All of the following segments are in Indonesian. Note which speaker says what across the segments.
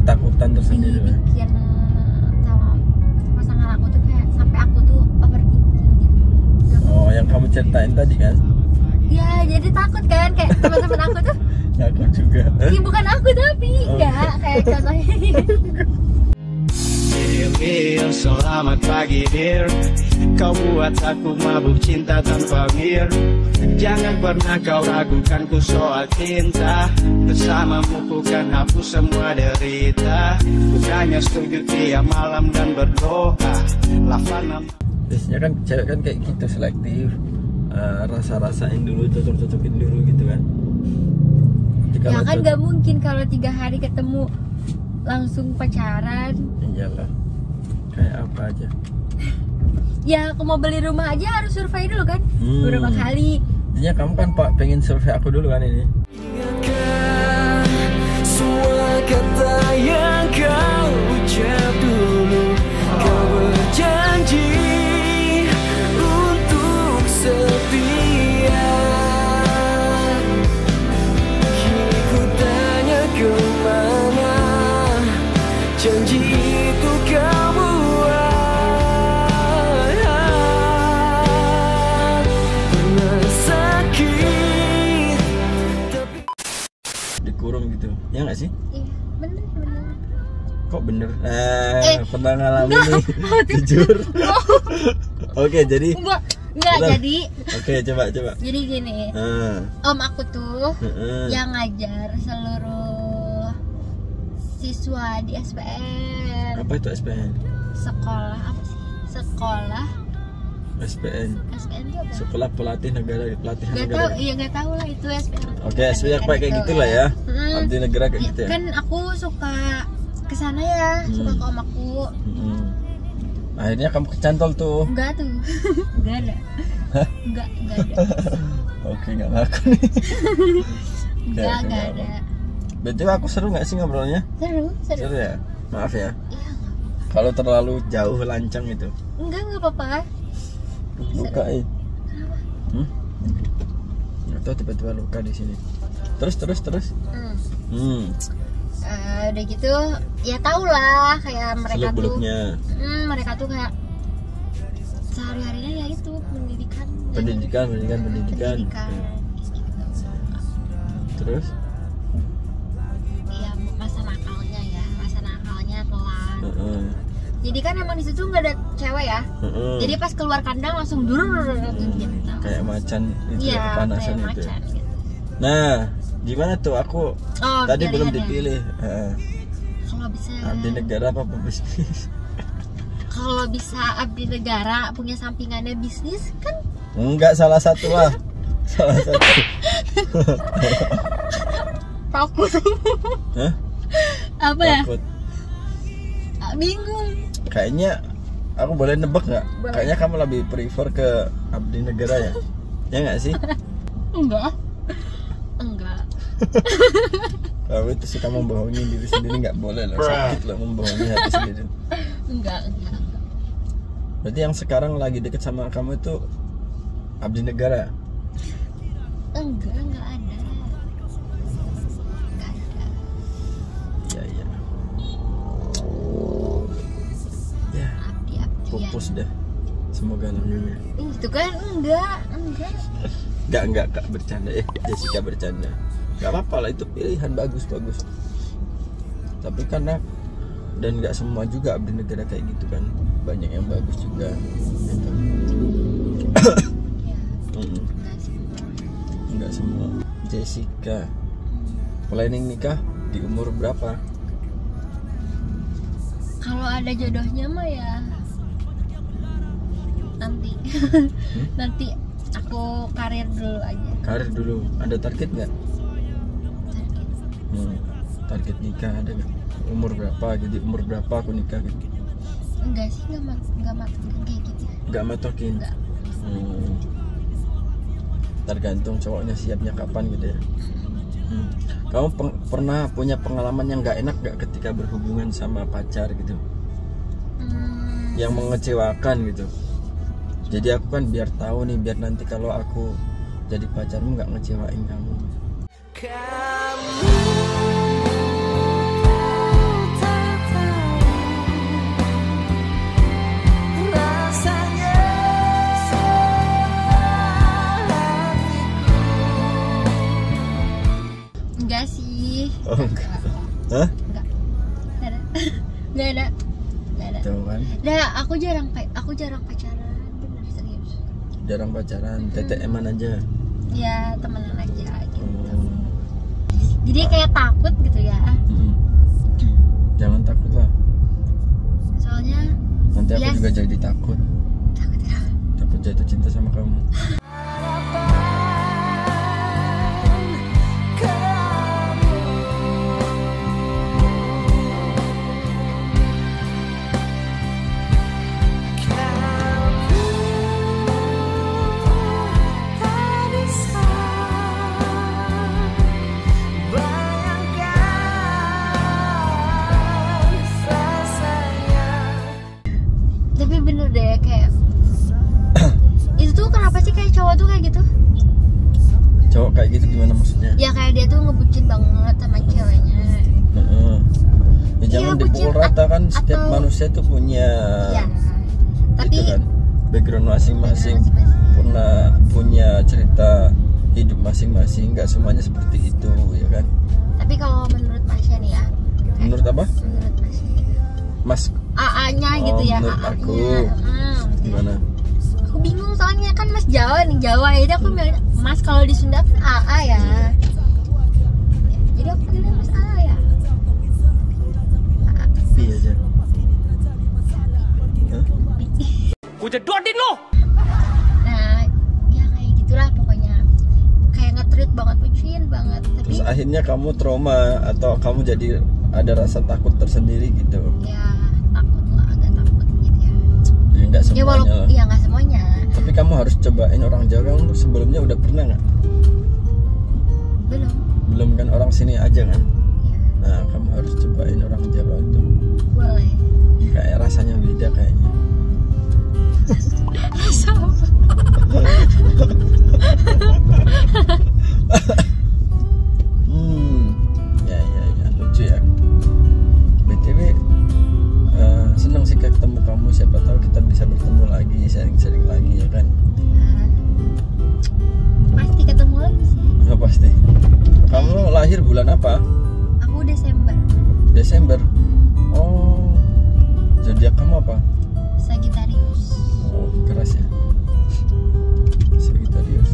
Speaker 1: ketakutan tersendiri.
Speaker 2: Dibikin sama pasangan aku tuh kayak sampai aku tuh overthinking gitu.
Speaker 1: Oh, yang kamu ceritain tadi kan?
Speaker 2: Ya jadi takut kan kayak teman-teman aku tuh.
Speaker 1: Aku juga.
Speaker 2: Ya bukan aku tapi enggak kayak contohnya.
Speaker 3: Dear, selamat pagi dear. Kau buat aku mabuk cinta tanpa mir. Jangan pernah kau ragukanku soal cinta. Bersamamu ku kan hapus semua derita. Bukannya setuju tiap malam dan berdoa. Lafana.
Speaker 1: Biasanya kan cewek kan kayak gitu, selektif. Rasa-rasain dulu, cocok-cocokin dulu gitu kan.
Speaker 2: Ya kan gak mungkin kalau 3 hari ketemu langsung pacaran.
Speaker 1: Iyalah. Kayak apa aja.
Speaker 2: Ya aku mau beli rumah aja harus survei dulu kan. Beberapa kali.
Speaker 1: Intinya kamu kan Pak pengen survei aku dulu kan ini.
Speaker 3: Ingatkan semua kata yang kau ucap dulu. Kau berjanji untuk setia. Kini ku tanya kemana janji itu kau buat. Pernah sakit tapi
Speaker 1: Dikurung gitu. Ya nggak sih?
Speaker 2: Iya, bener.
Speaker 1: Kok bener? Pernah ngalamin nih. Jujur. Oke, jadi
Speaker 2: Enggak
Speaker 1: Bener.
Speaker 2: jadi.
Speaker 1: Oke, coba.
Speaker 2: Jadi gini. Om aku tuh yang ngajar seluruh siswa di SPN.
Speaker 1: Apa itu SPN?
Speaker 2: Sekolah apa sih? Sekolah
Speaker 1: SPN.
Speaker 2: SPN itu apa?
Speaker 1: Sekolah Pelatih Negara, Pelatihan
Speaker 2: Gak
Speaker 1: Negara.
Speaker 2: tahu, iya gak tahu lah itu SPN.
Speaker 1: Oke, SPN kayak gitulah ya. Abdi negara kayak gitu ya.
Speaker 2: Kan aku suka kesana ya, suka ke om aku.
Speaker 1: Akhirnya kamu kecantol tuh.
Speaker 2: Enggak tuh, enggak ada.
Speaker 1: Hah?
Speaker 2: Enggak ada.
Speaker 1: Oke, nggak ngaku nih.
Speaker 2: Enggak
Speaker 1: Oke,
Speaker 2: ada.
Speaker 1: Berarti aku seru nggak sih ngobrolnya?
Speaker 2: Seru.
Speaker 1: Seru ya. Maaf ya.
Speaker 2: Iya.
Speaker 1: Kalau terlalu jauh lancang itu.
Speaker 2: Enggak apa-apa.
Speaker 1: Luka atau tiba-tiba luka di sini. Terus.
Speaker 2: Udah gitu, ya tau lah kayak mereka tuh.
Speaker 1: Seluk-beluknya.
Speaker 2: Mereka tuh kayak sehari-harinya ya itu pendidikan.
Speaker 1: Pendidikan.
Speaker 2: Gitu.
Speaker 1: Terus?
Speaker 2: Ya masa nakalnya kelar. Jadi kan emang di situ nggak ada cewek ya. Jadi pas keluar kandang langsung gitu.
Speaker 1: Kayak macan itu
Speaker 2: Iya,
Speaker 1: kepanasan
Speaker 2: kayak
Speaker 1: itu.
Speaker 2: macan gitu.
Speaker 1: Nah, gimana tuh aku tadi belum
Speaker 2: pilihannya.
Speaker 1: dipilih.
Speaker 2: Kalau bisa
Speaker 1: Abdi negara apa pebisnis?
Speaker 2: Kalau bisa abdi negara punya sampingannya bisnis kan
Speaker 1: Enggak, salah satu lah. Salah satu.
Speaker 2: takut.
Speaker 1: Hah?
Speaker 2: Apa ya?
Speaker 1: Takut.
Speaker 2: Bingung.
Speaker 1: Kayaknya aku boleh nebak nggak?
Speaker 2: Boleh.
Speaker 1: Kayaknya kamu lebih prefer ke abdi negara ya? Ya nggak sih?
Speaker 2: Enggak.
Speaker 1: Kamu itu suka membohongi diri sendiri, nggak boleh loh. Sakit loh membohongi hati sendiri.
Speaker 2: Enggak.
Speaker 1: Berarti yang sekarang lagi deket sama kamu itu abdi negara?
Speaker 2: Enggak ada.
Speaker 1: Iya. Ya,
Speaker 2: Abdi-abdian.
Speaker 1: pupus dah. Semoga langgengnya.
Speaker 2: Itu kan enggak.
Speaker 1: Enggak Kak, bercanda. Jessica bercanda. Gak apa-apa lah, itu pilihan bagus. Tapi karena dan nggak semua juga abdi negara kayak gitu kan, banyak yang bagus juga gitu. Nggak semua. Jessica planning nikah di umur berapa?
Speaker 2: Kalau ada jodohnya mah ya nanti aku karir dulu aja.
Speaker 1: Karir dulu. Ada target nggak? Target nikah ada nggak? Umur berapa? Jadi umur berapa aku nikah gitu?
Speaker 2: Enggak sih, enggak kayak gitu.
Speaker 1: Nggak matokin.
Speaker 2: Enggak.
Speaker 1: Tergantung cowoknya siapnya kapan gitu ya. Kamu pernah punya pengalaman yang nggak enak nggak ketika berhubungan sama pacar gitu? Yang mengecewakan gitu. Jadi aku kan biar tahu nih, biar nanti kalau aku jadi pacarmu nggak ngecewain kamu.
Speaker 3: Kamu
Speaker 2: Enggak sih.
Speaker 1: Oh, enggak. Hah?
Speaker 2: Enggak ada. Enggak ada.
Speaker 1: Tuh kan.
Speaker 2: Nah, aku jarang pacaran, bener serius.
Speaker 1: Jarang pacaran, TTM-an aja.
Speaker 2: Ya, temenan aja gitu. Jadi kayak takut gitu ya.
Speaker 1: Jangan takut lah.
Speaker 2: Soalnya
Speaker 1: nanti aku juga jadi takut. Takut jatuh cinta sama kamu.
Speaker 2: Tapi bener deh kayak itu tuh kenapa sih kayak cowok tuh kayak gitu?
Speaker 1: Cowok kayak gitu gimana maksudnya?
Speaker 2: Ya kayak dia tuh ngebucin banget sama ceweknya.
Speaker 1: Ya jangan dipukul rata kan, setiap manusia tuh punya
Speaker 2: ya, tapi
Speaker 1: gitu kan, background masing-masing, punya cerita hidup masing-masing, nggak semuanya seperti itu ya kan.
Speaker 2: Tapi kalau menurut Masya nih ya,
Speaker 1: menurut apa?
Speaker 2: Menurut
Speaker 1: Mas
Speaker 2: AA-nya gitu ya.
Speaker 1: Menurut aku gimana?
Speaker 2: Aku bingung soalnya kan Mas Jawa nih, Jawa ya. Jadi aku bilang Mas, kalau di Sunda kan AA ya. Jadi aku bilang Mas AA ya.
Speaker 1: Iya aja.
Speaker 3: Ku jedotin lo.
Speaker 2: Nah, ya kayak gitulah pokoknya. Kayak nge-treat banget, bucin banget. Tapi
Speaker 1: Terus akhirnya kamu trauma atau kamu jadi ada rasa takut tersendiri gitu?
Speaker 2: ya takut lah, agak takut gitu ya.
Speaker 1: Ya nggak semuanya.
Speaker 2: Ya walaupun
Speaker 1: lah.
Speaker 2: ya nggak semuanya.
Speaker 1: Tapi kamu harus cobain orang Jawa. Kamu sebelumnya udah pernah nggak? Belum kan, orang sini aja kan?
Speaker 2: Ya,
Speaker 1: Nah, kamu harus cobain orang Jawa tuh.
Speaker 2: boleh.
Speaker 1: Kayak rasanya beda kayaknya.
Speaker 2: Sama.
Speaker 1: Ya lucu ya. BTW seneng sih ketemu kamu, siapa tahu kita bisa bertemu lagi, sharing-sharing lagi ya kan.
Speaker 2: Pasti ketemu lagi sih.
Speaker 1: Nggak pasti. Kamu lahir bulan apa?
Speaker 2: Aku Desember.
Speaker 1: Desember. Oh, zodiak kamu apa?
Speaker 2: Sagittarius.
Speaker 1: Oh, keras ya. Sagittarius.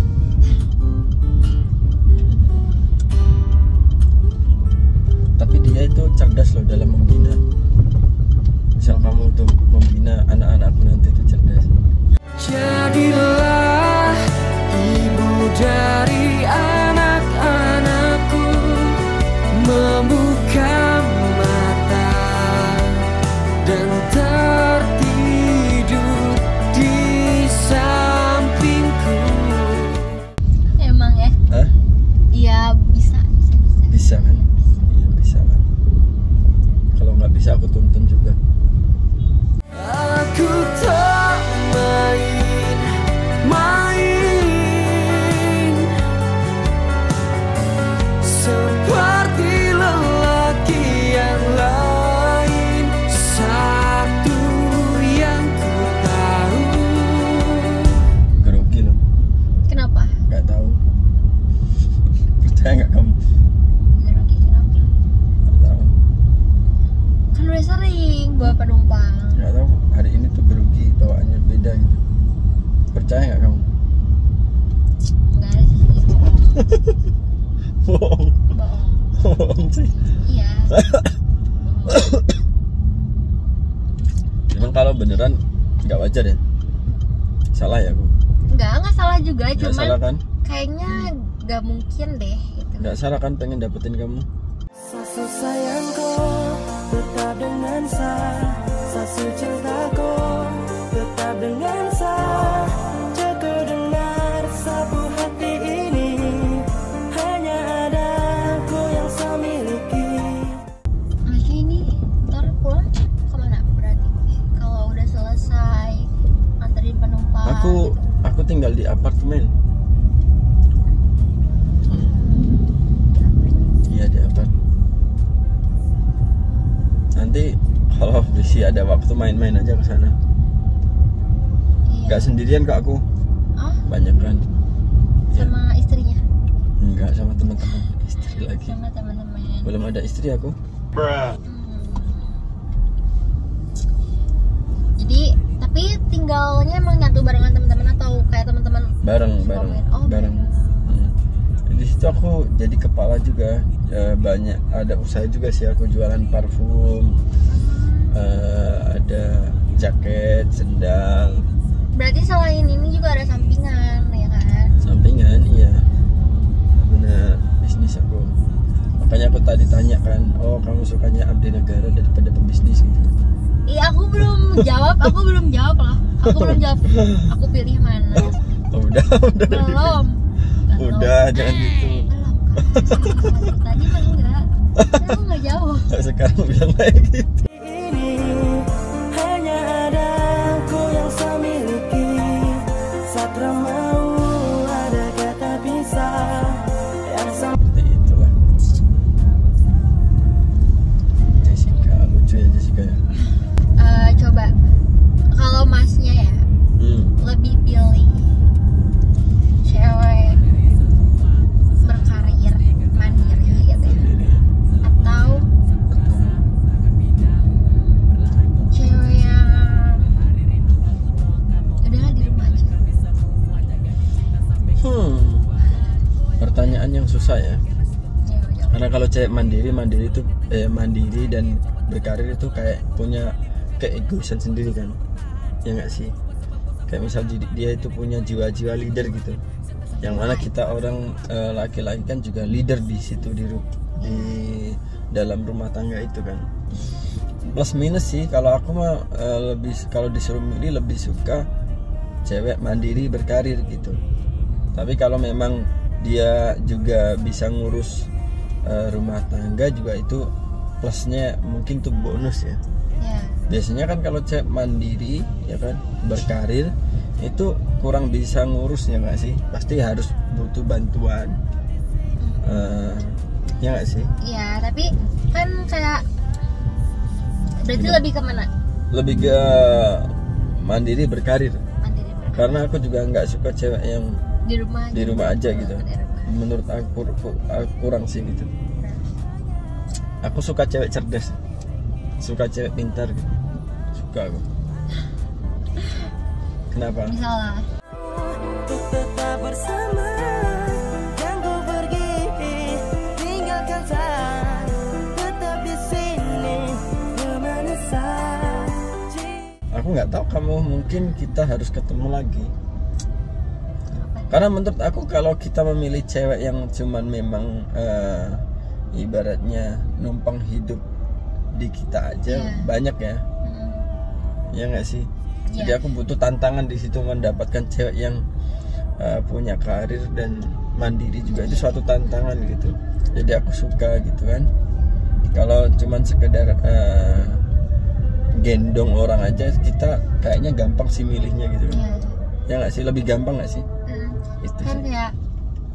Speaker 1: Tapi dia itu cerdas loh dalam membina. Misal kamu tuh membina anak-anakku nanti itu cerdas.
Speaker 4: Jadilah ibu dari anak-anakku, membuka mata dan tertidur di sampingku.
Speaker 2: Emang ya?
Speaker 1: Hah?
Speaker 2: Iya bisa.
Speaker 1: Bisa kan? Iya bisa kan. Kalau nggak bisa aku tuntun juga.
Speaker 4: Aku tak main seperti lelaki yang lain. Satu yang ku tahu.
Speaker 1: Grogi loh.
Speaker 2: Kenapa?
Speaker 1: Nggak tahu. Percaya nggak kamu?
Speaker 2: Grogi kenapa?
Speaker 1: Nggak tahu.
Speaker 2: Kan udah sering bawa penumpang.
Speaker 1: Nggak tahu. Hari ini tuh grogi, bawaannya beda gitu. Percaya nggak kamu?
Speaker 2: Enggak ada sih.
Speaker 1: Bohong.
Speaker 2: Bohong.
Speaker 1: Bohong sih.
Speaker 2: Iya.
Speaker 1: Cuman kalau beneran nggak wajar ya. Salah ya aku.
Speaker 2: Enggak salah juga,
Speaker 1: Nggak
Speaker 2: cuman
Speaker 1: salah kan?
Speaker 2: kayaknya nggak mungkin deh gitu.
Speaker 1: Nggak salah kan pengen dapetin kamu?
Speaker 4: Sasu sayangku tetap dengan sasu cintaku tetap dengan cukup dengar sapu hati ini, hanya ada aku yang saya miliki.
Speaker 2: Masih ini ntar pulang kemana berarti? Kalau udah selesai anterin penumpang.
Speaker 1: Aku tinggal di apartemen. Iya di apart. Nanti kalau bisa ada waktu main-main aja ke sana.
Speaker 2: Iya.
Speaker 1: Nggak sendirian kak aku.
Speaker 2: Oh,
Speaker 1: Banyak kan. Iya.
Speaker 2: sama istrinya.
Speaker 1: Enggak, sama teman-teman istri. lagi.
Speaker 2: Sama teman-teman.
Speaker 1: Belum ada istri aku.
Speaker 2: Jadi tapi tinggalnya emang nyatu barengan teman-teman atau kayak teman-teman?
Speaker 1: Bareng.
Speaker 2: Oh,
Speaker 1: bareng. Di situ aku jadi kepala juga. Banyak ada usaha juga sih, aku jualan parfum. Ada jaket, sendal.
Speaker 2: Berarti selain ini juga ada sampingan ya kan?
Speaker 1: Sampingan, iya. Benar, bisnis aku. Makanya aku tadi tanya kan, oh kamu sukanya abdi negara daripada pebisnis gitu.
Speaker 2: Iya, aku belum jawab loh. Aku belum jawab. Aku pilih mana?
Speaker 1: Udah.
Speaker 2: Belum.
Speaker 1: Udah, jangan gitu.
Speaker 2: Belum. Tadi mah enggak. Aku enggak jawab.
Speaker 1: Sekarang bilang kayak gitu.
Speaker 4: Ini hanya ada aku yang saya miliki. Satra mau ada kata pisah yang sama.
Speaker 1: Seperti itulah. Jessica, lucu ya Jessica ya.
Speaker 2: Coba kalau masnya ya lebih pilih cewek berkarir mandiri gitu ya, atau cewek yang udahlah di rumah aja?
Speaker 1: Pertanyaan yang susah ya.
Speaker 2: Jawab.
Speaker 1: Karena kalau cewek mandiri itu mandiri dan berkarir itu kayak punya keegoisan sendiri kan, ya nggak sih? Kayak misal dia itu punya jiwa-jiwa leader gitu, yang mana kita orang laki-laki kan juga leader di situ di dalam rumah tangga itu kan. Plus minus sih kalau aku mah lebih, kalau disuruh milih lebih suka cewek mandiri berkarir gitu. Tapi kalau memang dia juga bisa ngurus rumah tangga juga, itu plusnya mungkin tuh bonus ya. Biasanya kan kalau cewek mandiri ya kan berkarir itu kurang bisa ngurus, ya nggak sih? Pasti harus butuh bantuan. Ya nggak sih?
Speaker 2: Iya, tapi kan kayak berarti
Speaker 1: Gimana?
Speaker 2: lebih ke mana?
Speaker 1: Lebih ke mandiri berkarir.
Speaker 2: Mandiri berkarir.
Speaker 1: Karena aku juga nggak suka cewek yang
Speaker 2: Di rumah
Speaker 1: aja gitu.
Speaker 2: Di rumah.
Speaker 1: Menurut aku kurang sih gitu. Aku suka cewek cerdas, suka cewek pintar gitu. Suka aku. Kenapa?
Speaker 2: Misalnya
Speaker 4: Untuk tetap bersama, jangan kau pergi, tinggalkan saya, tetap di sini menemani saya.
Speaker 1: Aku nggak tahu kamu, mungkin kita harus ketemu lagi. Karena menurut aku kalau kita memilih cewek yang cuman memang ibaratnya numpang hidup di kita aja, banyak ya. Ya nggak sih? Jadi aku butuh tantangan di situ, mendapatkan cewek yang punya karir dan mandiri juga, itu suatu tantangan gitu. Jadi aku suka gitu kan. Kalau cuman sekedar gendong orang aja, kita kayaknya gampang sih milihnya gitu. Ya nggak sih? Lebih gampang nggak sih? Itu
Speaker 2: kan
Speaker 1: sih.
Speaker 2: kayak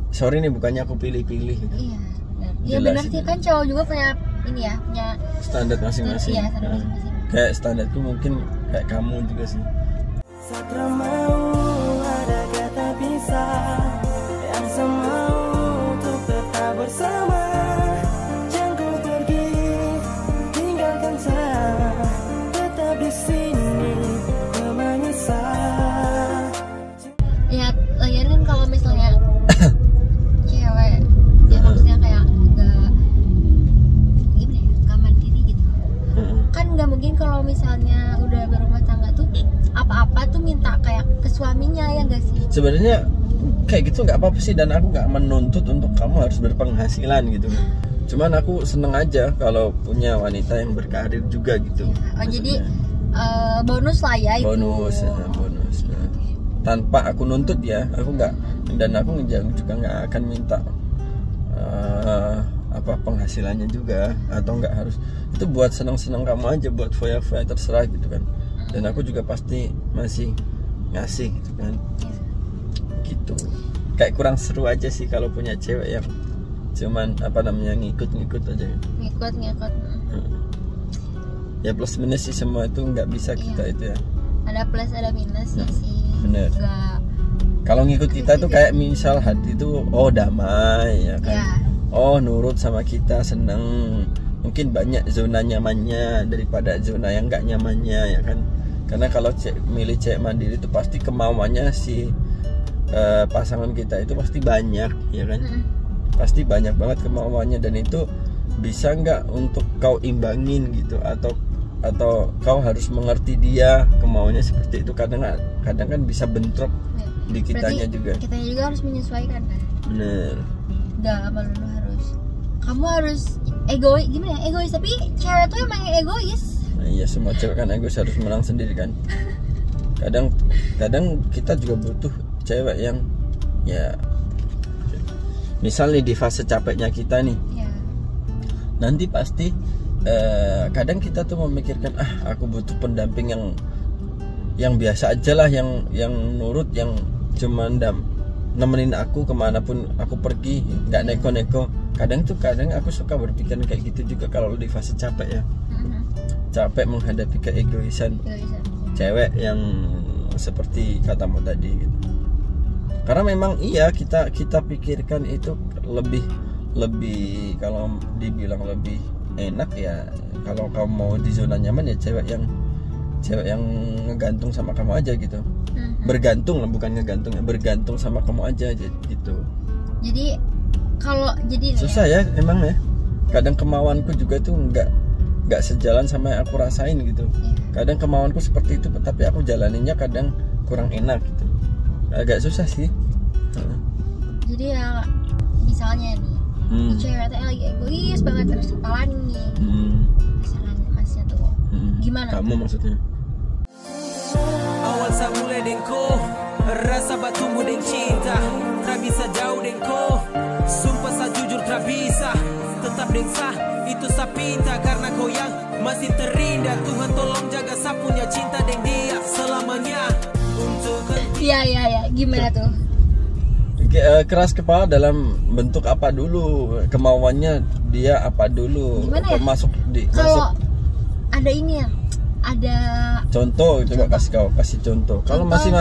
Speaker 1: Sorry nih, bukannya aku pilih-pilih gitu.
Speaker 2: iya. Iya
Speaker 1: Jelas
Speaker 2: benar sih,
Speaker 1: itu.
Speaker 2: kan cowok juga punya ini ya, punya
Speaker 1: Standar masing-masing.
Speaker 2: Iya, standar masing-masing.
Speaker 1: Kayak standarku mungkin kayak kamu juga sih.
Speaker 4: Satra mau ada kata pisah, yang saya mau untuk tetap bersama. Jangan kau pergi, tinggalkan saya, tetap di sini menemani saya.
Speaker 2: ya lagian kan kalau misalnya cewek ya maksudnya kayak gak gimana ya, gak mandiri gitu kan, nggak mungkin kalau misalnya udah berumah tangga tuh apa-apa tuh minta kayak ke suaminya, ya nggak sih?
Speaker 1: Sebenarnya kayak gitu nggak apa-apa sih, dan aku nggak menuntut untuk kamu harus berpenghasilan gitu. Cuman aku seneng aja kalau punya wanita yang berkarir juga gitu.
Speaker 2: Oh jadi bonus lah ya itu.
Speaker 1: Bonus. Nah, tanpa aku nuntut ya, aku nggak, dan aku juga nggak akan minta apa penghasilannya juga, atau nggak harus. Itu buat senang-senang kamu aja, buat foya-foya terserah gitu kan. Dan aku juga pasti masih ngasih gitu kan. Gitu. Kayak kurang seru aja sih kalau punya cewek yang cuman apa namanya ngikut-ngikut aja gitu.
Speaker 2: Ngikut.
Speaker 1: Ya plus minus sih, semua itu nggak bisa kita itu ya.
Speaker 2: Ada plus ada minusnya sih.
Speaker 1: Bener.
Speaker 2: Nggak.
Speaker 1: Kalau ngikut kita tuh kayak misal hati itu damai ya kan.
Speaker 2: Ya.
Speaker 1: oh nurut sama kita, seneng, mungkin banyak zona nyamannya daripada zona yang nggak nyamannya ya kan. Karena kalau milih cewek mandiri itu pasti kemauannya si pasangan kita itu pasti banyak ya kan. Pasti banyak banget kemauannya, dan itu bisa nggak untuk kau imbangin gitu, atau kau harus mengerti dia kemauannya seperti itu. Kadang kan bisa bentrok di kitanya. Berarti juga
Speaker 2: kitanya juga harus menyesuaikan kan.
Speaker 1: Bener.
Speaker 2: Gak melulu kamu harus egois, gimana ya, egois, tapi cewek tuh emang egois.
Speaker 1: Nah, iya, semua cewek kan egois, harus menang sendiri kan. Kadang kita juga butuh cewek yang ya, misal nih di fase capeknya kita nih ya. Nanti pasti kadang kita tuh memikirkan, aku butuh pendamping yang biasa aja lah, yang nurut, yang cuman nemenin aku kemanapun aku pergi, nggak neko-neko. Kadang aku suka berpikir kayak gitu juga kalau di fase capek ya. Capek menghadapi keegoisan cewek yang seperti katamu tadi gitu. Karena memang iya, kita pikirkan itu lebih kalau dibilang lebih enak ya kalau kamu mau di zona nyaman ya cewek yang ngegantung sama kamu aja gitu. Bergantung lah, bukan ngegantung ya, bergantung sama kamu aja gitu.
Speaker 2: Jadi kalau jadi
Speaker 1: susah ya emang ya. Kadang kemauanku juga tuh nggak sejalan sama yang aku rasain gitu. Kadang kemauanku seperti itu, tapi aku jalaninnya kadang kurang enak gitu. Agak susah sih.
Speaker 2: Jadi ya misalnya nih ceweknya lagi egois banget, terus kepala nih pasangan masnya tuh gimana?
Speaker 1: Kamu maksudnya?
Speaker 4: Awal saya mulai dengko, rasa bertumbuh deng cinta, tak bisa jauh dengko, sumpah saya jujur tak bisa, tetap deng sah, itu saya pinta karena kau yang masih terindah. Tuhan tolong jaga saya punya cinta deng dia selamanya untuk.
Speaker 2: Iya, gimana tuh?
Speaker 1: Keras kepala dalam bentuk apa dulu, kemauannya dia apa dulu.
Speaker 2: Gimana ya?
Speaker 1: Masuk
Speaker 2: kalau ada ini ya, ada
Speaker 1: contoh, coba kasih contoh. Kalau masih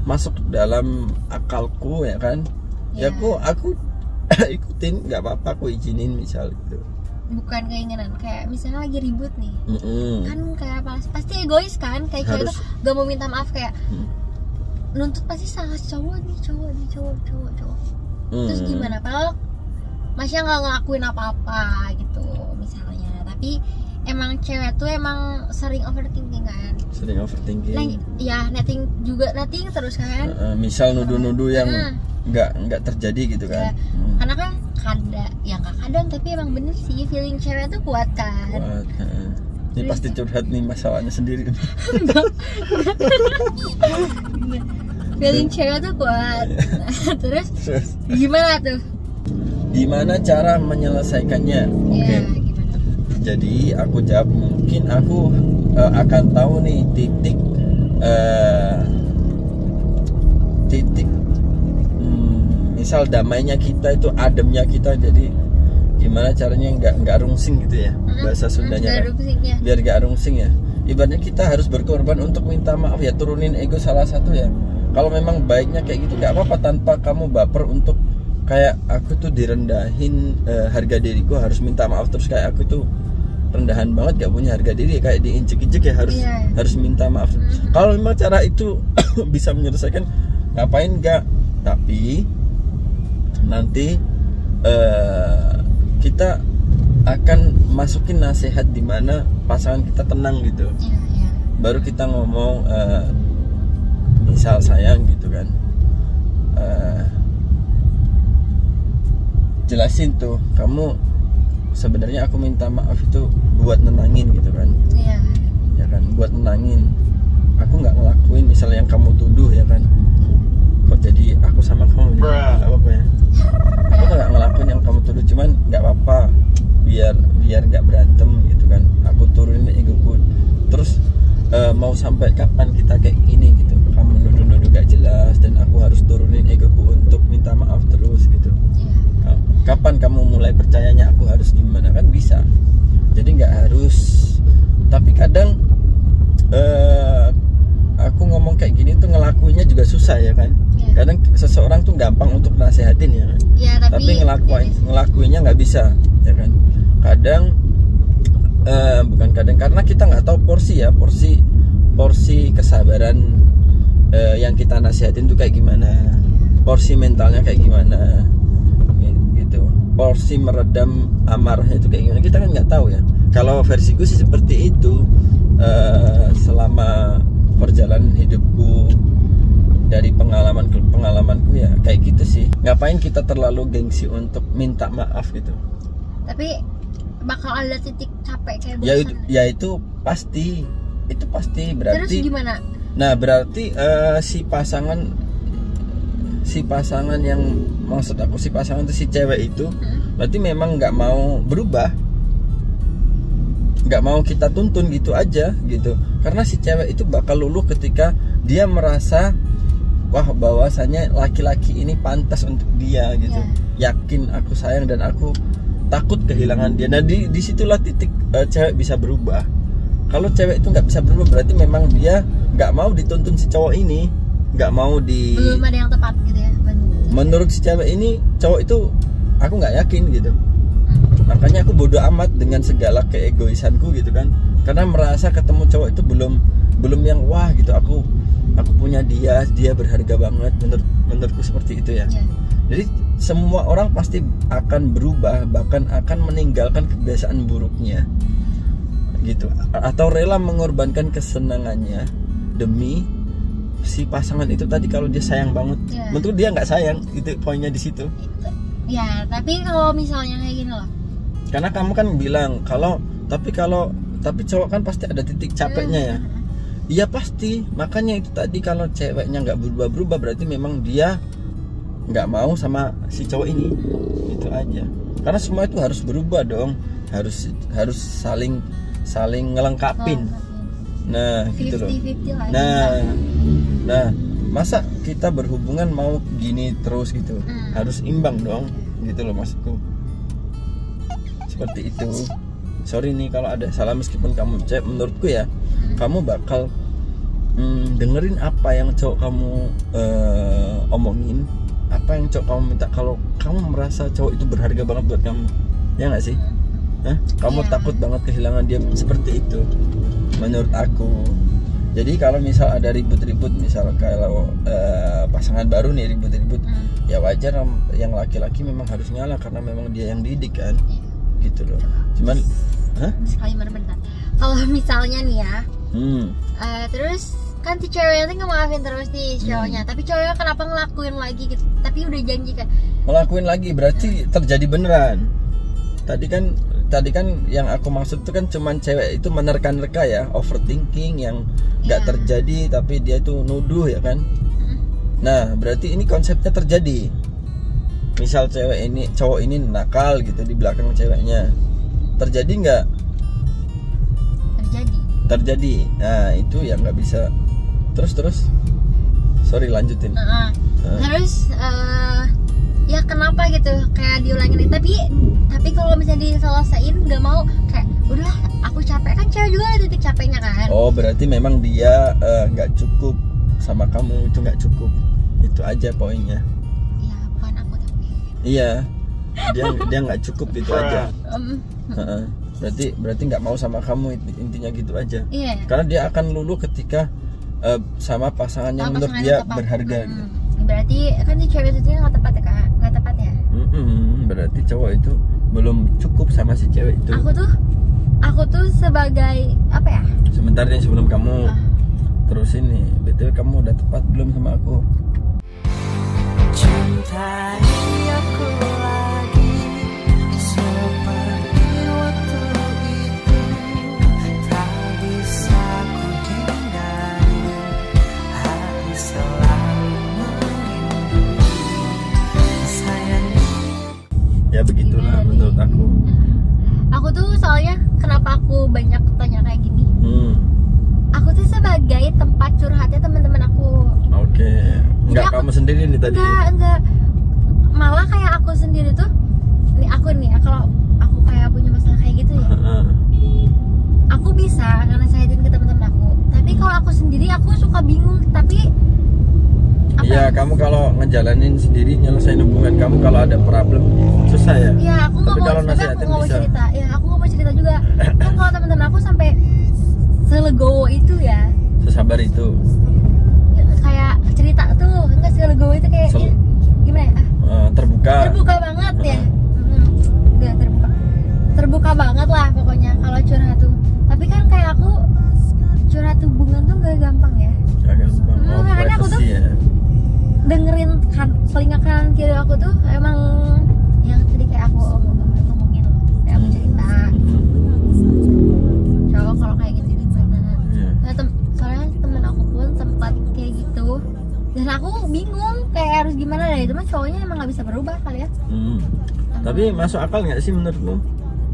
Speaker 1: masuk dalam akalku ya kan, ya aku ikutin, nggak apa-apa, aku izinin misal gitu.
Speaker 2: Bukan keinginan, kayak misalnya lagi ribut nih, kan kayak pasti egois kan, kayak cewek itu gak mau minta maaf, kayak nuntut pasti salah cowok. Terus gimana? Padahal Masnya nggak ngelakuin apa-apa gitu misalnya, tapi emang cewek tuh emang sering overthinking kan.
Speaker 1: Ya
Speaker 2: netting terus kan.
Speaker 1: Misal nuduh-nuduh yang nggak terjadi gitu kan.
Speaker 2: Karena kan kadang tapi emang bener sih, feeling cewek tuh kuat kan.
Speaker 1: Ini pasti curhat nih masalahnya sendiri.
Speaker 2: Feeling cewek tuh kuat. Terus gimana tuh?
Speaker 1: Gimana cara menyelesaikannya? Oke. Jadi aku jawab, mungkin aku akan tahu nih titik misal damainya kita itu, ademnya kita. Jadi gimana caranya nggak rungsing gitu ya, bahasa Sundanya kan? Biar nggak rungsing ya. Ibaratnya kita harus berkorban untuk minta maaf ya, turunin ego salah satu ya. Kalau memang baiknya kayak gitu nggak apa-apa, tanpa kamu baper untuk kayak aku tuh direndahin harga diriku, harus minta maaf terus, kayak aku tuh rendahan banget, gak punya harga diri, kayak diinjek-injek ya, harus minta maaf. Kalau memang cara itu bisa menyelesaikan, ngapain enggak. Tapi nanti kita akan masukin nasihat di mana pasangan kita tenang gitu. Baru kita ngomong misal sayang gitu kan, jelasin tuh, kamu sebenarnya aku minta maaf itu buat nenangin gitu kan. Ya kan, buat nenangin. Aku nggak ngelakuin misalnya yang kamu tuduh ya kan. Kok jadi aku sama kamu nggak apa-apa ya. Aku nggak ngelakuin yang kamu tuduh, cuman nggak apa-apa, biar nggak berantem gitu kan. Aku turunin egoku. Terus mau sampai kapan kita kayak gini gitu? Kamu nuduh-nuduh gak jelas dan aku harus turunin egoku untuk minta maaf terus gitu. Kapan kamu mulai percayanya aku harus gimana, kan bisa. Jadi nggak harus. Tapi kadang aku ngomong kayak gini tuh ngelakuinnya juga susah ya kan. Kadang seseorang tuh gampang untuk nasehatin ya.
Speaker 2: Ya, tapi
Speaker 1: ngelakuinnya nggak bisa, ya kan? Kadang bukan kadang, karena kita nggak tahu porsi kesabaran yang kita nasihatin tuh kayak gimana, porsi mentalnya kayak gimana, gitu. Porsi meredam amarahnya itu kayak gimana, kita kan nggak tahu ya. Kalau versiku sih seperti itu. Selama perjalanan hidupku, dari pengalamanku ya kayak gitu sih. Ngapain kita terlalu gengsi untuk minta maaf gitu.
Speaker 2: Tapi bakal ada titik capek kayak bosan.
Speaker 1: Ya itu pasti berarti.
Speaker 2: Terus gimana?
Speaker 1: Nah berarti si pasangan yang maksud aku si pasangan itu, si cewek itu berarti memang nggak mau berubah, nggak mau kita tuntun gitu aja gitu. Karena si cewek itu bakal luluh ketika dia merasa wah bahwasanya laki-laki ini pantas untuk dia gitu. Yakin aku sayang dan aku takut kehilangan dia. Nah disitulah titik cewek bisa berubah. Kalau cewek itu nggak bisa berubah berarti memang dia nggak mau dituntun si cowok ini, nggak mau
Speaker 2: belum ada yang tepat gitu ya.
Speaker 1: Menurut si cewek ini cowok itu aku nggak yakin gitu. Makanya aku bodoh amat dengan segala keegoisanku gitu kan. Karena merasa ketemu cowok itu belum yang wah gitu. Aku punya dia berharga banget. Menurutku seperti itu ya. Jadi semua orang pasti akan berubah, bahkan akan meninggalkan kebiasaan buruknya gitu, atau rela mengorbankan kesenangannya demi si pasangan itu tadi. Kalau dia sayang banget, menurut dia nggak sayang, itu poinnya di situ.
Speaker 2: Ya, tapi kalau misalnya kayak gini loh.
Speaker 1: Karena kamu kan bilang tapi cowok kan pasti ada titik capeknya ya. Iya pasti. Makanya itu tadi, kalau ceweknya nggak berubah berarti memang dia nggak mau sama si cowok ini. Itu aja. Karena semua itu harus berubah dong. Harus saling ngelengkapin. Nah, gitu loh. Nah, masa kita berhubungan mau gini terus gitu? Harus imbang dong, gitu loh maksudku. Seperti itu. Sorry nih kalau ada salah, meskipun kamu cewek, menurutku ya kamu bakal dengerin apa yang cowok kamu omongin, apa yang cowok kamu minta. Kalau kamu merasa cowok itu berharga banget buat kamu, ya nggak sih? Kamu takut banget kehilangan dia, seperti itu menurut aku. Jadi kalau misal ada ribut-ribut, misal kalau pasangan baru nih ribut-ribut, ya wajar yang laki-laki memang harus ngalah karena memang dia yang didik kan, gitu loh. Cuman
Speaker 2: disclaimer bentar. Kalau misalnya nih ya, terus kan si ceweknya tuh ngemaafin terus nih cowoknya, tapi cowoknya kenapa ngelakuin lagi gitu? Tapi udah janji kan. Ngelakuin
Speaker 1: lagi berarti terjadi beneran. Tadi kan yang aku maksud tuh kan cuman cewek itu menerka-nerka ya, overthinking yang nggak terjadi tapi dia itu nuduh ya kan. Nah berarti ini konsepnya terjadi. Misal cowok ini nakal gitu di belakang ceweknya, terjadi nggak? Terjadi. Nah itu yang nggak bisa. Terus sorry lanjutin.
Speaker 2: Terus ya kenapa gitu kayak diulangin, tapi kalau misalnya diselesain nggak mau, kayak udah aku capek kan, cewek juga ada titik capeknya kan. Oh berarti memang dia nggak cukup sama kamu, itu nggak cukup, itu aja poinnya. Iya bukan aku tapi.
Speaker 1: Iya dia nggak cukup, itu aja. Berarti nggak mau sama kamu, intinya gitu aja. Karena dia akan luluh ketika sama pasangan yang menurut dia berharga gitu.
Speaker 2: Berarti kan si cewek itu nggak tepat ya kak, nggak tepat ya.
Speaker 1: Berarti cowok itu belum cukup sama si cewek itu.
Speaker 2: Aku tuh sebagai apa ya?
Speaker 1: Sebentar nih sebelum kamu terusin nih, betul kamu udah tepat belum sama aku?
Speaker 5: Cintai aku lagi seperti waktu itu, tak bisa ku hindari, hati selalu merindu sayangnya.
Speaker 1: Ya begitulah menurut aku.
Speaker 2: Aku tuh soalnya kenapa aku banyak tanya kayak gini, aku tuh sebagai tempat curhatnya teman-teman aku.
Speaker 1: Oke. Enggak kamu sendiri nih tadi?
Speaker 2: Enggak. Malah kayak aku sendiri tuh, kalau aku kayak punya masalah kayak gitu ya, aku bisa ngerasain ke teman-teman aku. Tapi kalau aku sendiri aku suka bingung. Tapi
Speaker 1: Iya, kamu kalau ngejalanin sendiri nyelesain hubungan kamu kalau ada problem susah ya.
Speaker 2: Iya, aku nggak
Speaker 1: Tapi
Speaker 2: mau.
Speaker 1: kalau
Speaker 2: Tapi aku
Speaker 1: nasihatin
Speaker 2: nggak mau
Speaker 1: bisa.
Speaker 2: cerita. Ya, aku nggak mau cerita juga. Kan kalau teman-teman aku sampai selegowo itu ya,
Speaker 1: Sesabar itu.
Speaker 2: kayak cerita tuh, enggak selegowo itu kayak gimana ya?
Speaker 1: Terbuka.
Speaker 2: Terbuka banget ya. Udah terbuka banget lah pokoknya kalau curhat tuh. Tapi kan kayak aku curhat hubungan tuh gak gampang ya.
Speaker 1: Gak gampang.
Speaker 2: Makanya aku tuh
Speaker 1: privacy ya.
Speaker 2: dengerin telinga kanan kiri aku tuh emang yang tadi kayak aku ngomongin loh, kayak aku cerita. Cowok kalau kayak gitu gimana?
Speaker 1: Iya.
Speaker 2: Nah, soalnya temen aku pun sempat kayak gitu dan aku bingung kayak harus gimana deh. Itu mah cowoknya emang nggak bisa berubah kali ya.
Speaker 1: Tapi masuk akal nggak sih menurutmu?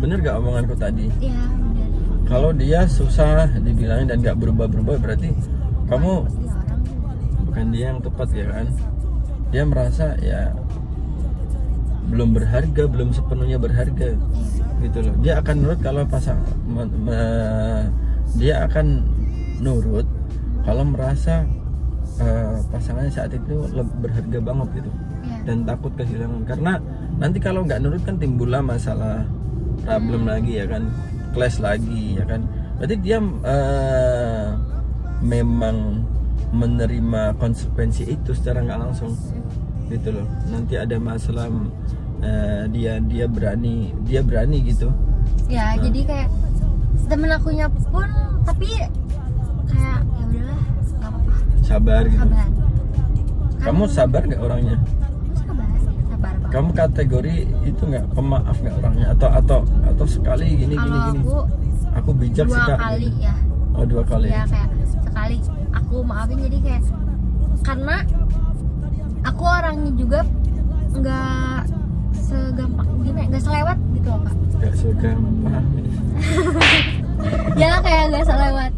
Speaker 1: Bener gak omonganku tadi?
Speaker 2: Iya bener.
Speaker 1: Kalau dia susah dibilangin dan nggak berubah-berubah, berarti kamu
Speaker 2: Pasti orang
Speaker 1: bukan dia yang tepat ya kan? Dia merasa ya belum berharga, belum sepenuhnya berharga gitu loh. Dia akan nurut kalau dia akan nurut kalau merasa pasangannya saat itu berharga banget gitu.
Speaker 2: Iya.
Speaker 1: Dan takut kehilangan, karena nanti kalau nggak nurut kan timbullah masalah problem lagi ya kan, clash lagi ya kan. Berarti dia memang menerima konsekuensi itu secara nggak langsung gitu loh. Nanti ada masalah dia berani gitu.
Speaker 2: Ya, jadi kayak temen akunya pun tapi kayak ya udahlah nggak apa-apa,
Speaker 1: Sabar gitu.
Speaker 2: sabar.
Speaker 1: Kamu sabar nggak orangnya?
Speaker 2: Aku sabar banget.
Speaker 1: Kamu kategori itu nggak, pemaaf nggak orangnya, atau sekali gini
Speaker 2: Kalau
Speaker 1: aku bijak sih
Speaker 2: dua
Speaker 1: Kak.
Speaker 2: kali ya.
Speaker 1: Oh, 2 kali.
Speaker 2: Ya kayak sekali aku maafin, jadi kayak karena aku orangnya juga nggak segampang gimana, nggak selewat gitu loh Kak.
Speaker 1: Gak segampang.
Speaker 2: Ya kayak nggak selewat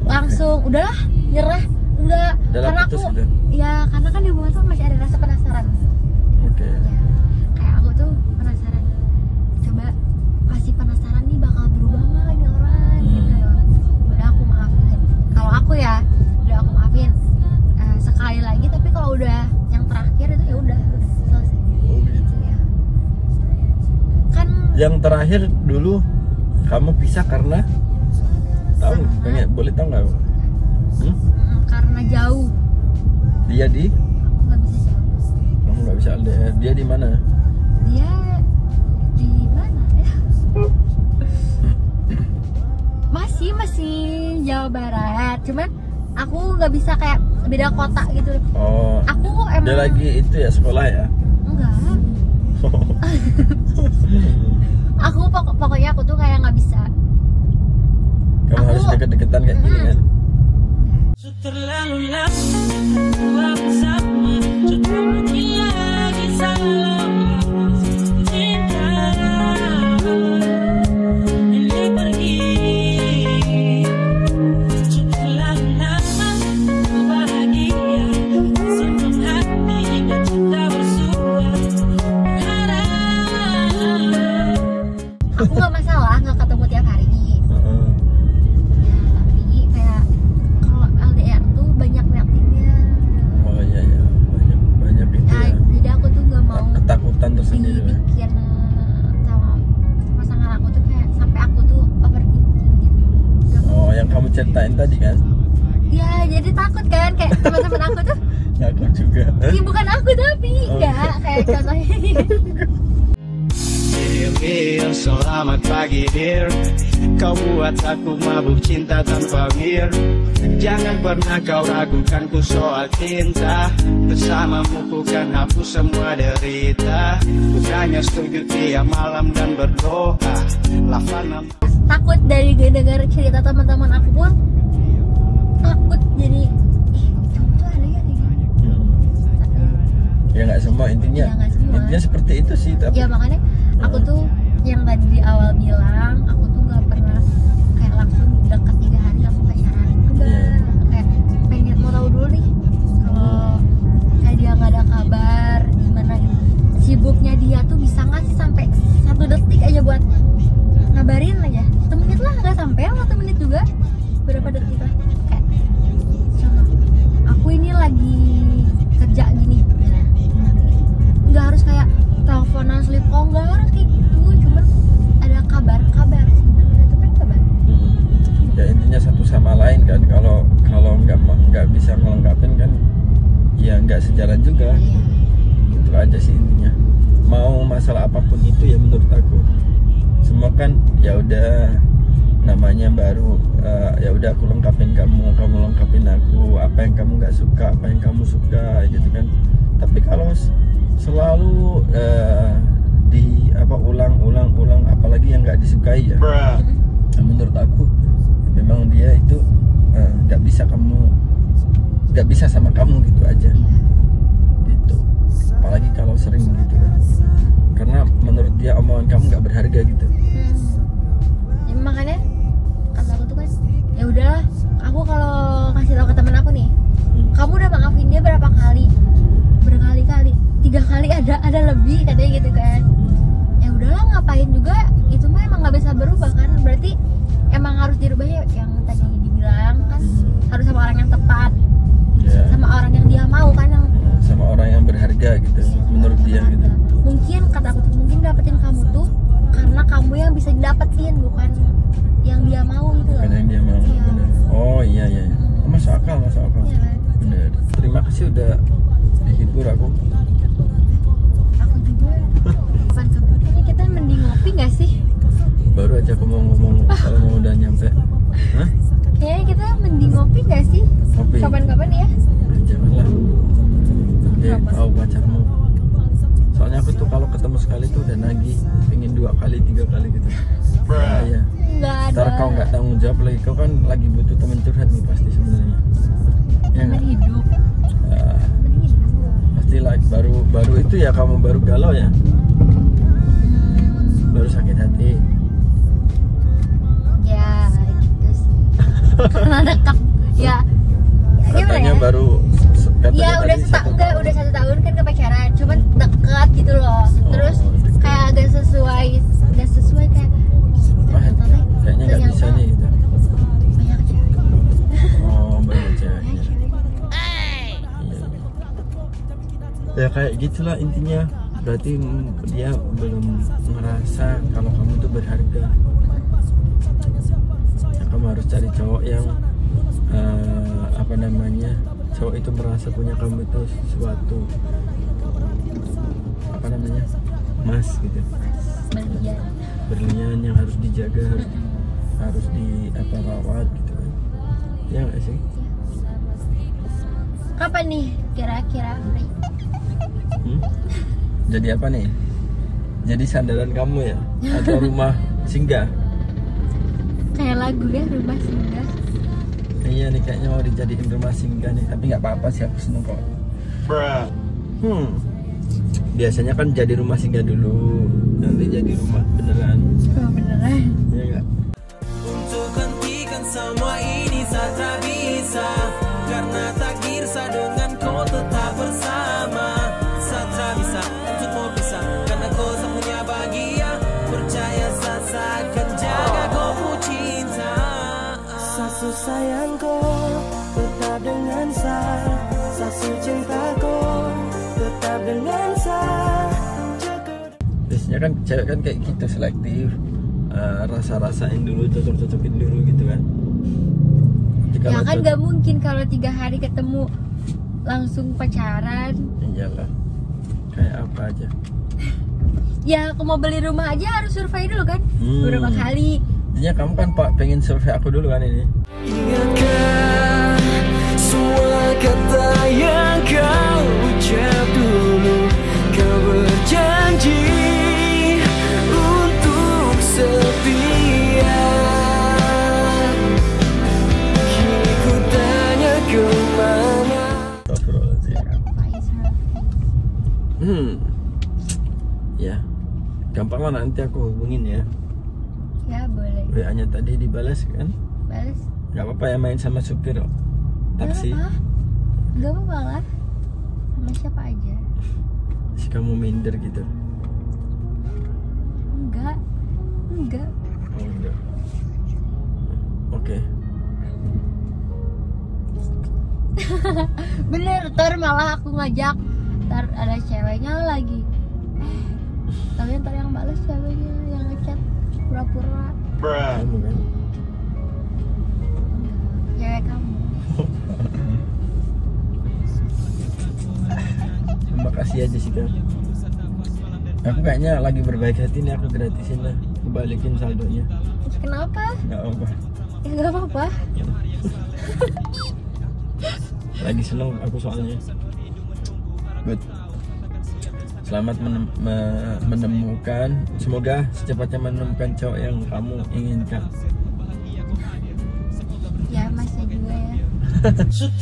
Speaker 2: langsung udahlah nyerah, enggak.
Speaker 1: Udah
Speaker 2: Karena aku
Speaker 1: putus gitu.
Speaker 2: ya karena kan di hubungan tuh masih ada rasa penasaran.
Speaker 1: Oke.
Speaker 2: Ya, kayak aku tuh penasaran, coba masih penasaran nih bakal berubah nggak ini orang gitu loh. Udah aku maafin, kalau aku ya udah aku maafin sekali lagi, tapi kalau udah yang terakhir itu ya udah selesai.
Speaker 1: Oh, gitu.
Speaker 2: Ya. Kan
Speaker 1: Yang terakhir dulu kamu pisah karena tahu pengen boleh tahu nggak?
Speaker 2: karena jauh,
Speaker 1: Dia di
Speaker 2: aku nggak bisa jauh.
Speaker 1: kamu nggak bisa LDR. Dia di mana?
Speaker 2: Dia di mana ya? masih Jawa Barat, cuman aku nggak bisa kayak beda kota gitu.
Speaker 1: Oh,
Speaker 2: Aku emang
Speaker 1: dia lagi itu ya sekolah ya.
Speaker 2: enggak. Aku pokoknya aku tuh kayak nggak bisa.
Speaker 1: Kamu
Speaker 2: Aku-
Speaker 1: harus deket-deketan kayak gini kan?
Speaker 4: Terlalu lama bersama, sudah mungkin lagi salah cinta ini pergi. Sudah lama bahagia, simpan hati dan cinta bersua.
Speaker 2: Aku nggak masalah nggak ketemu tiap hari.
Speaker 1: Heeh.
Speaker 2: Ya, tapi kayak kalau LDR tuh banyak nettingnya.
Speaker 1: Oh iya ya, banyak itu
Speaker 2: Nah,
Speaker 1: ya.
Speaker 2: jadi aku tuh nggak mau
Speaker 1: Ketakutan tersendiri. Ya.
Speaker 2: dibikin sama pasangan aku tuh kayak sampai aku tuh overthinking gitu. Nggak mau.
Speaker 1: Oh, yang kamu ceritain tadi kan?
Speaker 2: Ya jadi takut kan kayak teman-teman aku tuh.
Speaker 1: Aku juga.
Speaker 2: Ya bukan aku tapi enggak kayak contohnya.
Speaker 3: Dear, selamat pagi dear. Kau buat aku mabuk cinta tanpa mir. Jangan pernah kau ragukan ku soal cinta. Bersamamu ku kan hapus semua derita. Bukannya setuju tiap malam dan berdoa. Lafana
Speaker 2: Takut dari dengar cerita teman-teman aku pun takut jadi cowok tuh ada ya kayak gini.
Speaker 1: Ya nggak semua intinya.
Speaker 2: Ya, nggak semua.
Speaker 1: Intinya seperti itu sih, tapi
Speaker 2: Ya makanya aku tuh yang tadi di awal bilang aku tuh nggak pernah kayak langsung deket 3 hari langsung pacaran, enggak. Kayak pengen mau tahu dulu nih kalau kayak dia nggak ada kabar gimana, sibuknya dia tuh bisa nggak sih sampai 1 detik aja buat ngabarin aja, 1 menit lah, nggak sampai 1 menit juga, berapa detik lah. Kayak contoh aku ini lagi kerja gini ya. Nggak harus kayak teleponan sleep call, nggak harus kayak gitu, cuman ada kabar sih, itu kan kabar.
Speaker 1: Ya intinya satu sama lain kan, kalau nggak bisa ngelengkapin kan ya nggak sejalan juga. Itu aja sih intinya. Mau masalah apapun itu ya menurut aku semua kan ya udah namanya baru, ya udah aku lengkapin kamu lengkapin aku, apa yang kamu nggak suka, apa yang kamu suka gitu kan. Tapi kalau selalu ulang apalagi yang nggak disukai ya, menurut aku memang dia itu nggak bisa sama kamu gitu aja gitu. Apalagi kalau sering gitu kan, karena menurut dia omongan kamu nggak berharga gitu.
Speaker 2: Ya, makanya kata aku tuh kan ya udahlah, aku kalau kasih tahu ke temen aku nih, kamu udah maafin dia berkali-kali, 3 kali ada lebih katanya gitu kan. Ya udahlah, ngapain juga, itu mah emang nggak bisa berubah kan, berarti emang harus dirubah ya, yang tadi dibilang kan harus sama orang yang tepat, sama orang yang dia mau kan, yang
Speaker 1: sama orang yang berharga gitu menurut dia gitu.
Speaker 2: Mungkin kata aku tuh, mungkin dapetin kamu tuh karena kamu yang bisa didapetin, bukan yang dia mau gitu loh.
Speaker 1: Bukan yang dia mau.
Speaker 2: Iya.
Speaker 1: Bener. Oh iya. Masuk akal.
Speaker 2: Iya.
Speaker 1: Bener. Terima kasih udah dihibur aku.
Speaker 2: Aku juga. Kapan-kapan kayaknya kita mending ngopi nggak sih?
Speaker 1: Baru aja aku mau ngomong kalau mau udah nyampe. Hah?
Speaker 2: Kayaknya kita mending ngopi nggak sih?
Speaker 1: Ngopi.
Speaker 2: Kapan-kapan ya?
Speaker 1: Janganlah. Nanti
Speaker 2: Kenapa?
Speaker 1: tahu pacarmu. Soalnya aku tuh kalau ketemu sekali tuh udah nagih, pengen 2 kali 3 kali gitu. Ya.
Speaker 2: Nggak ada.
Speaker 1: Ntar kau nggak tanggung jawab lagi, kau kan lagi butuh teman curhat nih pasti sebenarnya. Ya
Speaker 2: Temen
Speaker 1: nggak?
Speaker 2: hidup.
Speaker 1: Ah,
Speaker 2: Temen hidup.
Speaker 1: pasti like baru itu ya, kamu baru galau ya, baru sakit hati.
Speaker 2: Ya gitu sih. Karena dekat. Ya. Gimana
Speaker 1: Katanya
Speaker 2: ya?
Speaker 1: baru katanya
Speaker 2: Ya udah
Speaker 1: tadi 1 tahun.
Speaker 2: udah 1 tahun kan ke pacaran, cuman deket gitu loh. Terus
Speaker 1: deket.
Speaker 2: kayak agak sesuai kayak
Speaker 1: Wah, kayaknya nggak bisa nih gitu.
Speaker 2: banyak cewek.
Speaker 1: Oh, banyak cewek.
Speaker 2: Banyak cewek.
Speaker 1: Ya kayak gitulah intinya. Berarti dia belum merasa kalau kamu tuh berharga. Ya, kamu harus cari cowok yang cowok itu merasa punya kamu itu sesuatu emas gitu, berlian yang harus dijaga, harus rawat gitu kan. Ya nggak sih?
Speaker 2: Kapan nih kira-kira free?
Speaker 1: Jadi apa nih? Jadi sandaran kamu ya? Atau rumah singgah?
Speaker 2: Kayak lagu ya, rumah singgah.
Speaker 1: Iya nih, kayaknya mau dijadiin rumah singgah nih. Tapi nggak apa-apa sih, aku seneng kok. Biasanya kan jadi rumah singgah dulu, nanti jadi rumah beneran.
Speaker 2: Oh, beneran.
Speaker 1: Iya nggak?
Speaker 4: Untuk hentikan semua ini saya tak bisa, karena takdir saya dengan kau tetap bersama. Saya tak bisa untuk mau bisa, karena kau tak punya bahagia. Percaya saya akan jaga kau pun cinta. Sasu sayangku tetap dengan saya, sasu cintaku tetap dengan saya.
Speaker 1: Biasanya kan cewek kan kayak gitu, selektif. Rasa-rasain dulu, cocok-cocokin dulu gitu kan.
Speaker 2: Ya kan gak mungkin kalau 3 hari ketemu langsung pacaran.
Speaker 1: Iyalah, kayak apa aja.
Speaker 2: Ya aku mau beli rumah aja harus survei dulu kan, beberapa kali.
Speaker 1: Intinya kamu kan Pak pengen survei aku dulu kan ini.
Speaker 4: Ingatkan semua kata yang kau ucap dulu. Kau berjanji untuk setia. Kini ku tanya kemana.
Speaker 1: Ya, gampang lah, nanti aku hubungin ya.
Speaker 2: Ya boleh.
Speaker 1: WA-nya tadi dibalas kan?
Speaker 2: Balas.
Speaker 1: Gak apa-apa ya main sama supir taksi.
Speaker 2: Gak apa-apa lah. Sama siapa aja.
Speaker 1: Si kamu minder gitu.
Speaker 2: Enggak.
Speaker 1: Oh, enggak. Oke.
Speaker 2: Bener, Ntar malah aku ngajak, ntar ada ceweknya lagi. Tapi ntar yang balas ceweknya yang ngechat pura-pura.
Speaker 1: Kamu kan?
Speaker 2: Cewek kamu.
Speaker 1: Terima kasih aja sih Kak. Aku kayaknya lagi berbaik hati nih, aku gratisin lah, aku balikin saldonya.
Speaker 2: Kenapa?
Speaker 1: Nggak apa-apa.
Speaker 2: Ya nggak apa-apa.
Speaker 1: Lagi seneng aku soalnya. Good. Selamat menemukan, semoga secepatnya menemukan cowok yang kamu inginkan.
Speaker 2: Ya masih juga ya.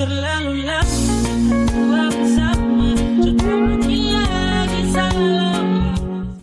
Speaker 4: Terlalu lama bersama, cukup lagi salah.